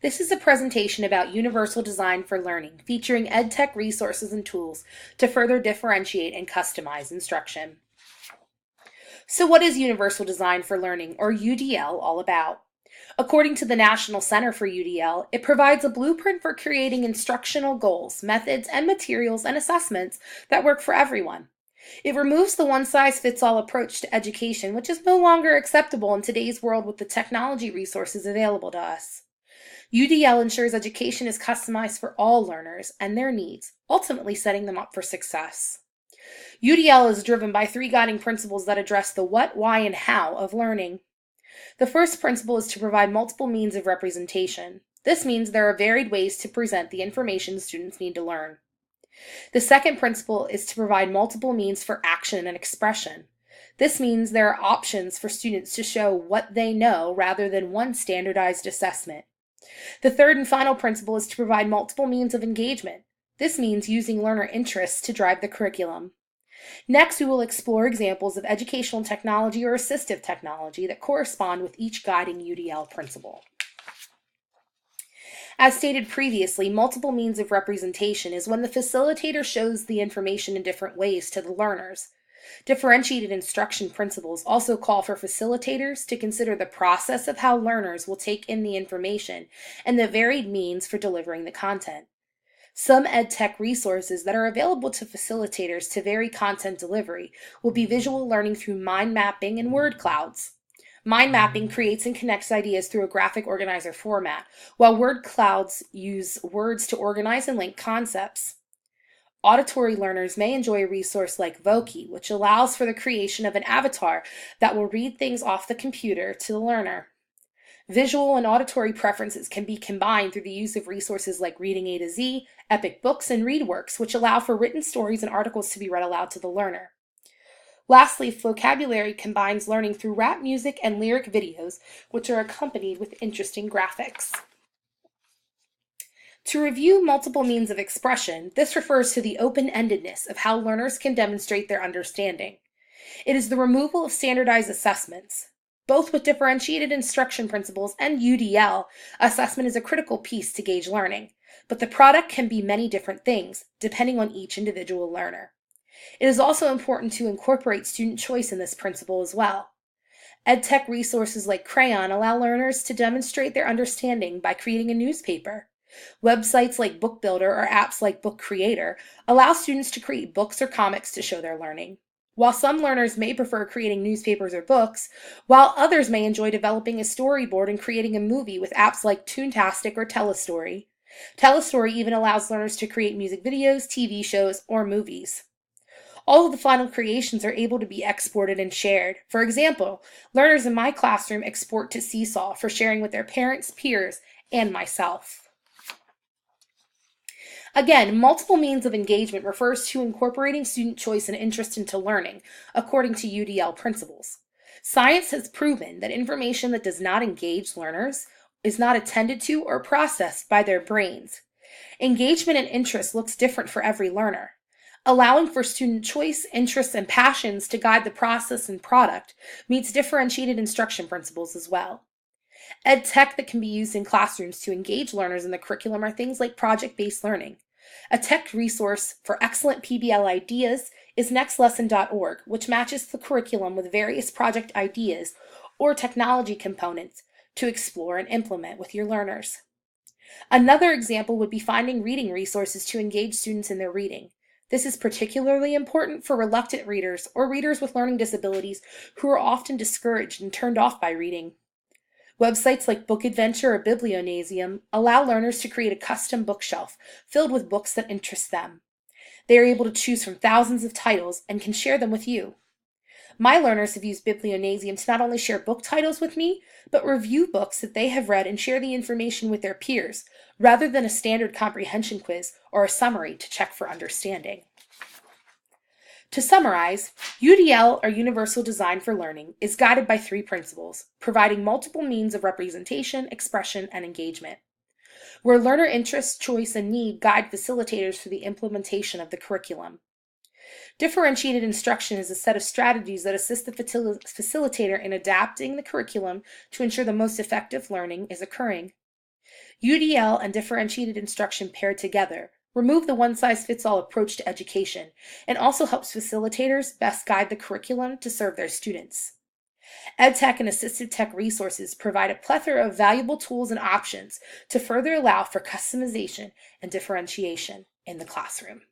This is a presentation about universal design for learning, featuring EdTech resources and tools to further differentiate and customize instruction. So what is Universal Design for Learning, or UDL, all about? According to the National Center for UDL, it provides a blueprint for creating instructional goals, methods, and materials and assessments that work for everyone. It removes the one-size-fits-all approach to education, which is no longer acceptable in today's world with the technology resources available to us. UDL ensures education is customized for all learners and their needs, ultimately setting them up for success. UDL is driven by three guiding principles that address the what, why, and how of learning. The first principle is to provide multiple means of representation. This means there are varied ways to present the information students need to learn. The second principle is to provide multiple means for action and expression. This means there are options for students to show what they know rather than one standardized assessment. The third and final principle is to provide multiple means of engagement. This means using learner interests to drive the curriculum. Next, we will explore examples of educational technology or assistive technology that correspond with each guiding UDL principle. As stated previously, multiple means of representation is when the facilitator shows the information in different ways to the learners. Differentiated instruction principles also call for facilitators to consider the process of how learners will take in the information and the varied means for delivering the content. Some EdTech resources that are available to facilitators to vary content delivery will be visual learning through mind mapping and word clouds. Mind mapping creates and connects ideas through a graphic organizer format, while word clouds use words to organize and link concepts. Auditory learners may enjoy a resource like Voki, which allows for the creation of an avatar that will read things off the computer to the learner. Visual and auditory preferences can be combined through the use of resources like Reading A to Z, Epic Books, and ReadWorks, which allow for written stories and articles to be read aloud to the learner. Lastly, vocabulary combines learning through rap music and lyric videos, which are accompanied with interesting graphics. To review multiple means of expression, this refers to the open-endedness of how learners can demonstrate their understanding. It is the removal of standardized assessments. Both with differentiated instruction principles and UDL, assessment is a critical piece to gauge learning, but the product can be many different things, depending on each individual learner. It is also important to incorporate student choice in this principle as well. EdTech resources like Crayon allow learners to demonstrate their understanding by creating a newspaper. Websites like Book Builder or apps like Book Creator allow students to create books or comics to show their learning. While some learners may prefer creating newspapers or books, while others may enjoy developing a storyboard and creating a movie with apps like Toontastic or Telestory. Telestory even allows learners to create music videos, TV shows, or movies. All of the final creations are able to be exported and shared. For example, learners in my classroom export to Seesaw for sharing with their parents, peers, and myself. Again, multiple means of engagement refers to incorporating student choice and interest into learning, according to UDL principles. Science has proven that information that does not engage learners is not attended to or processed by their brains. Engagement and interest looks different for every learner. Allowing for student choice, interests, and passions to guide the process and product meets differentiated instruction principles as well. EdTech that can be used in classrooms to engage learners in the curriculum are things like project-based learning. A tech resource for excellent PBL ideas is nextlesson.org, which matches the curriculum with various project ideas or technology components to explore and implement with your learners. Another example would be finding reading resources to engage students in their reading. This is particularly important for reluctant readers or readers with learning disabilities who are often discouraged and turned off by reading. Websites like Book Adventure or Biblionasium allow learners to create a custom bookshelf filled with books that interest them. They are able to choose from thousands of titles and can share them with you. My learners have used Biblionasium to not only share book titles with me, but review books that they have read and share the information with their peers, rather than a standard comprehension quiz or a summary to check for understanding. To summarize, UDL, or Universal Design for Learning, is guided by three principles, providing multiple means of representation, expression, and engagement. Where learner interest, choice, and need guide facilitators through the implementation of the curriculum. Differentiated instruction is a set of strategies that assist the facilitator in adapting the curriculum to ensure the most effective learning is occurring. UDL and differentiated instruction paired together remove the one-size-fits-all approach to education and also helps facilitators best guide the curriculum to serve their students. EdTech and assistive tech resources provide a plethora of valuable tools and options to further allow for customization and differentiation in the classroom.